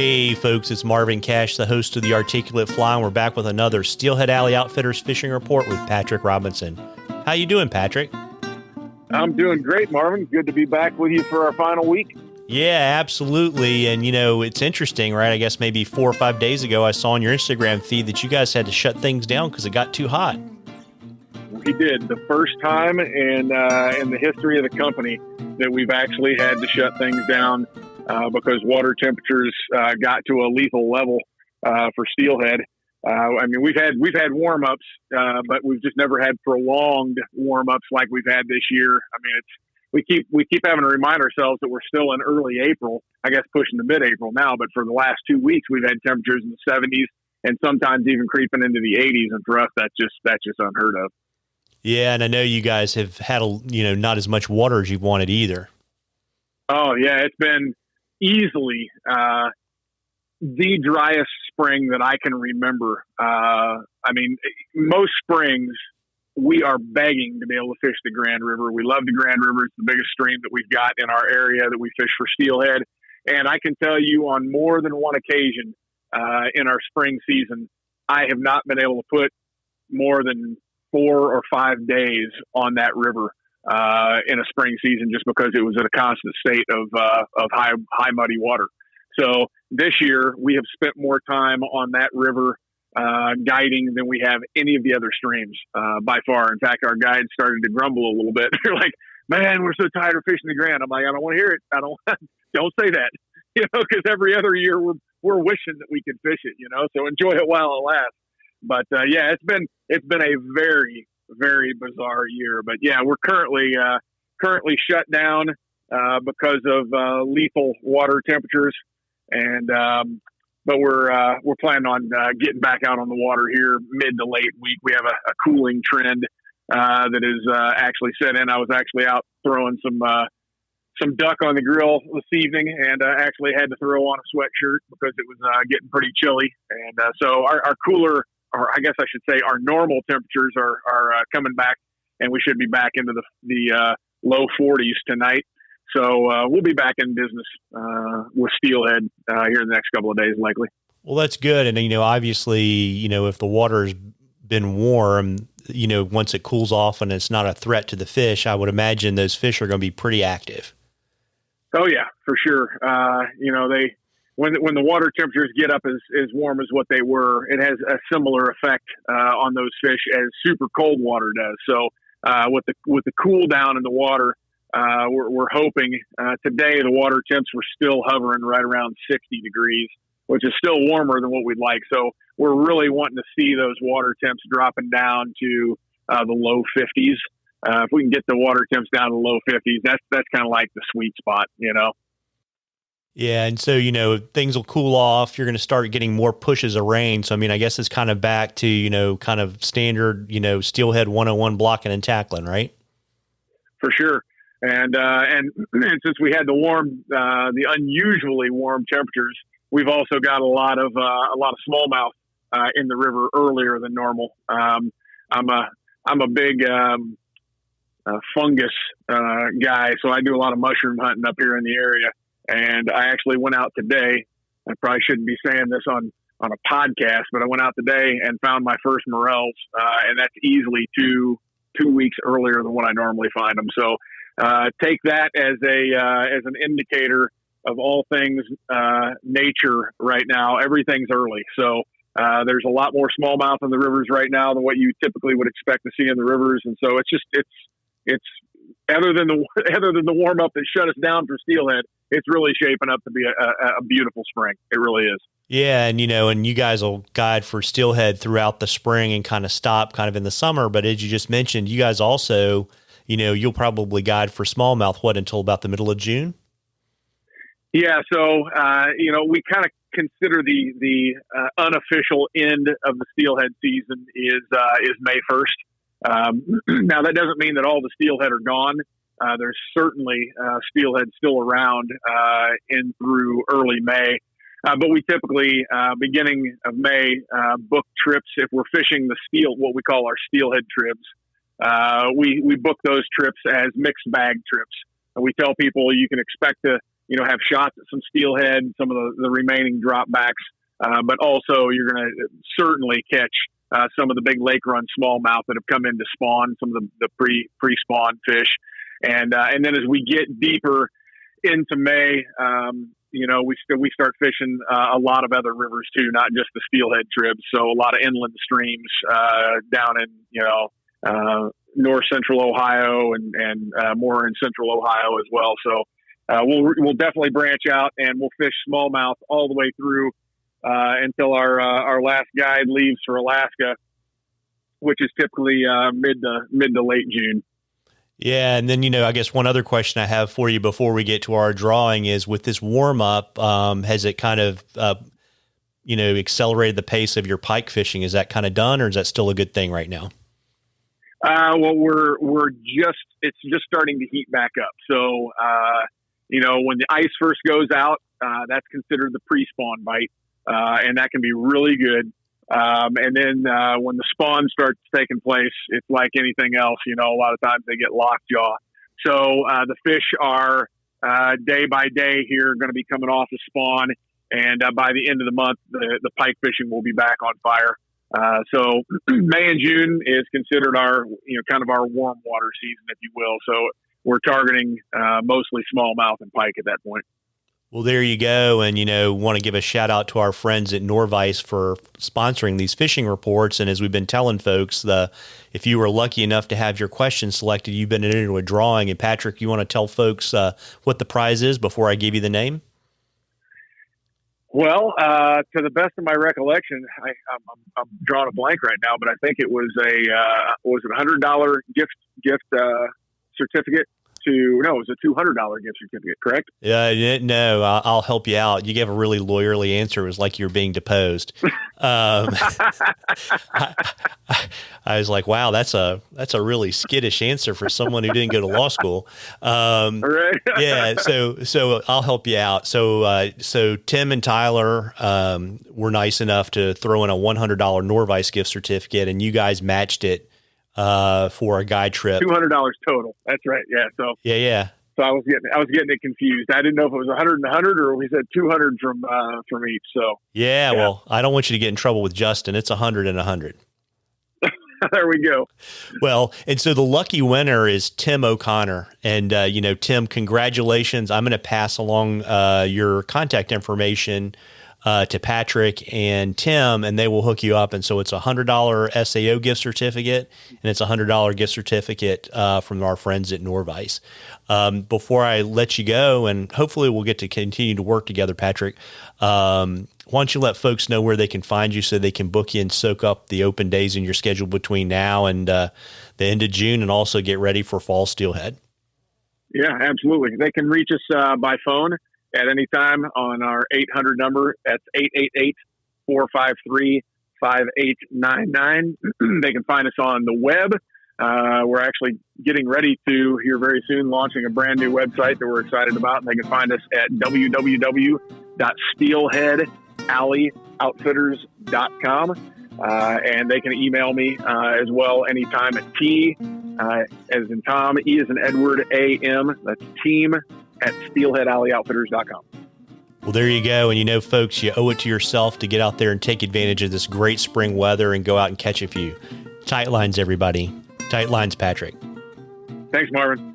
Hey folks, it's Marvin Cash, the host of The Articulate Fly, and we're back with another Steelhead Alley Outfitters Fishing Report with Patrick Robinson. How you doing, Patrick? I'm doing great, Marvin. Good to be back with you for our final week. Yeah, absolutely. And, it's interesting, right? I guess maybe 4 or 5 days ago, I saw on your Instagram feed that you guys had to shut things down because it got too hot. We did. The first time in the history of the company that we've actually had to shut things down because water temperatures got to a lethal level for steelhead. We've had warm-ups, but we've just never had prolonged warm-ups like we've had this year. We keep having to remind ourselves that we're still in early April, I guess pushing to mid-April now, but for the last 2 weeks, we've had temperatures in the 70s and sometimes even creeping into the 80s. And for us, that's just unheard of. Yeah. And I know you guys have had, not as much water as you wanted either. Oh yeah. It's been easily, the driest spring that I can remember. Most springs, we are begging to be able to fish the Grand River. We love the Grand River. It's the biggest stream that we've got in our area that we fish for steelhead. And I can tell you on more than one occasion in our spring season, I have not been able to put more than 4 or 5 days on that river in a spring season just because it was at a constant state of high muddy water. So this year we have spent more time on that river guiding than we have any of the other streams by far. In fact, our guides started to grumble a little bit. They're like, "Man, we're so tired of fishing the Grand." I'm like, "I don't want to hear it. Don't say that." Because every other year we're wishing that we could fish it. So enjoy it while it lasts. But it's been a very, very bizarre year. But yeah, we're currently shut down because of lethal water temperatures. And but we're planning on getting back out on the water here mid to late week. We have a cooling trend that is actually set in. I was actually out throwing some duck on the grill this evening, and actually had to throw on a sweatshirt because it was getting pretty chilly. And so our cooler, or I guess I should say, our normal temperatures are coming back, and we should be back into the low 40s tonight. So we'll be back in business with steelhead here in the next couple of days, likely. Well, that's good. And, obviously, if the water's been warm, once it cools off and it's not a threat to the fish, I would imagine those fish are going to be pretty active. Oh, yeah, for sure. When the water temperatures get up as warm as what they were, it has a similar effect on those fish as super cold water does. So with the cool down in the water, we're hoping today the water temps were still hovering right around 60 degrees, which is still warmer than what we'd like. So we're really wanting to see those water temps dropping down to the low 50s. If we can get the water temps down to the low 50s, that's kind of like the sweet spot, Yeah. And so, things will cool off. You're going to start getting more pushes of rain. So, I guess it's kind of back to, kind of standard, steelhead 101 blocking and tackling, right? For sure. And since we had the unusually warm temperatures, we've also got a lot of smallmouth in the river earlier than normal. I'm a big fungus guy, so I do a lot of mushroom hunting up here in the area. And I actually went out today. I probably shouldn't be saying this on a podcast, but I went out today and found my first morels, and that's easily two weeks earlier than what I normally find them. So take that as an indicator of all things nature right now. Everything's early, so there's a lot more smallmouth in the rivers right now than what you typically would expect to see in the rivers, and so it's other than the warm up that shut us down for steelhead, it's really shaping up to be a beautiful spring. It really is. Yeah. And, and you guys will guide for steelhead throughout the spring and kind of stop kind of in the summer. But as you just mentioned, you guys also, you'll probably guide for smallmouth, until about the middle of June? Yeah. So, we kind of consider the unofficial end of the steelhead season is May 1st. Now that doesn't mean that all the steelhead are gone. There's certainly steelhead still around in through early May. But we typically, beginning of May, book trips. If we're fishing what we call our steelhead trips, we book those trips as mixed bag trips. And we tell people you can expect to have shots at some steelhead, some of the remaining dropbacks, but also you're going to certainly catch some of the big lake run smallmouth that have come in to spawn, some of the pre-spawn fish. And then as we get deeper into May, we start fishing a lot of other rivers too, not just the steelhead trips. So a lot of inland streams down in north central Ohio and more in central Ohio as well. So we'll definitely branch out, and we'll fish smallmouth all the way through until our last guide leaves for Alaska, which is typically mid to late June. Yeah. And then, I guess one other question I have for you before we get to our drawing is, with this warm up, has it kind of, accelerated the pace of your pike fishing? Is that kind of done, or is that still a good thing right now? Well, it's just starting to heat back up. So, when the ice first goes out, that's considered the pre-spawn bite. And that can be really good. And then when the spawn starts taking place, it's like anything else. A lot of times they get lockjaw. So the fish are day by day here going to be coming off the spawn, and by the end of the month, the pike fishing will be back on fire. So May and June is considered our kind of our warm water season, if you will. So we're targeting mostly smallmouth and pike at that point. Well, there you go. And, want to give a shout out to our friends at Norvise for sponsoring these fishing reports. And as we've been telling folks, if you were lucky enough to have your question selected, you've been into a drawing. And Patrick, you want to tell folks what the prize is before I give you the name? Well, to the best of my recollection, I'm drawing a blank right now, but I think it was a $100 gift certificate. It was a $200 gift certificate, correct? Yeah, no, I'll help you out. You gave a really lawyerly answer. It was like you were being deposed. I was like, wow, that's a really skittish answer for someone who didn't go to law school. Right. Yeah. So I'll help you out. So Tim and Tyler were nice enough to throw in a $100 Norvise gift certificate, and you guys matched it for a guide trip. $200 total. That's right. Yeah. So yeah. So I was getting it confused. I didn't know if it was 100 and 100 or we said 200 from each. So yeah. Well, I don't want you to get in trouble with Justin. It's 100 and 100. There we go. Well, and so the lucky winner is Tim O'Connor. And, Tim, congratulations. I'm going to pass along your contact information to Patrick and Tim, and they will hook you up. And so it's a $100 SAO gift certificate, and it's a $100 gift certificate from our friends at Norvise. Before I let you go, and hopefully we'll get to continue to work together, Patrick, why don't you let folks know where they can find you so they can book you and soak up the open days in your schedule between now and the end of June, and also get ready for fall steelhead? Yeah, absolutely. They can reach us by phone at any time on our 800 number. That's 888-453-5899. They can find us on the web. We're actually getting ready to, here very soon, launching a brand new website that we're excited about. And they can find us at www.steelheadoutfitters.com. And they can email me as well anytime at T as in Tom, E as in Edward, A-M. That's team at steelheadoutfitters.com. Well, there you go. And folks, you owe it to yourself to get out there and take advantage of this great spring weather and go out and catch a few. Tight lines, everybody. Tight lines, Patrick. Thanks, Marvin.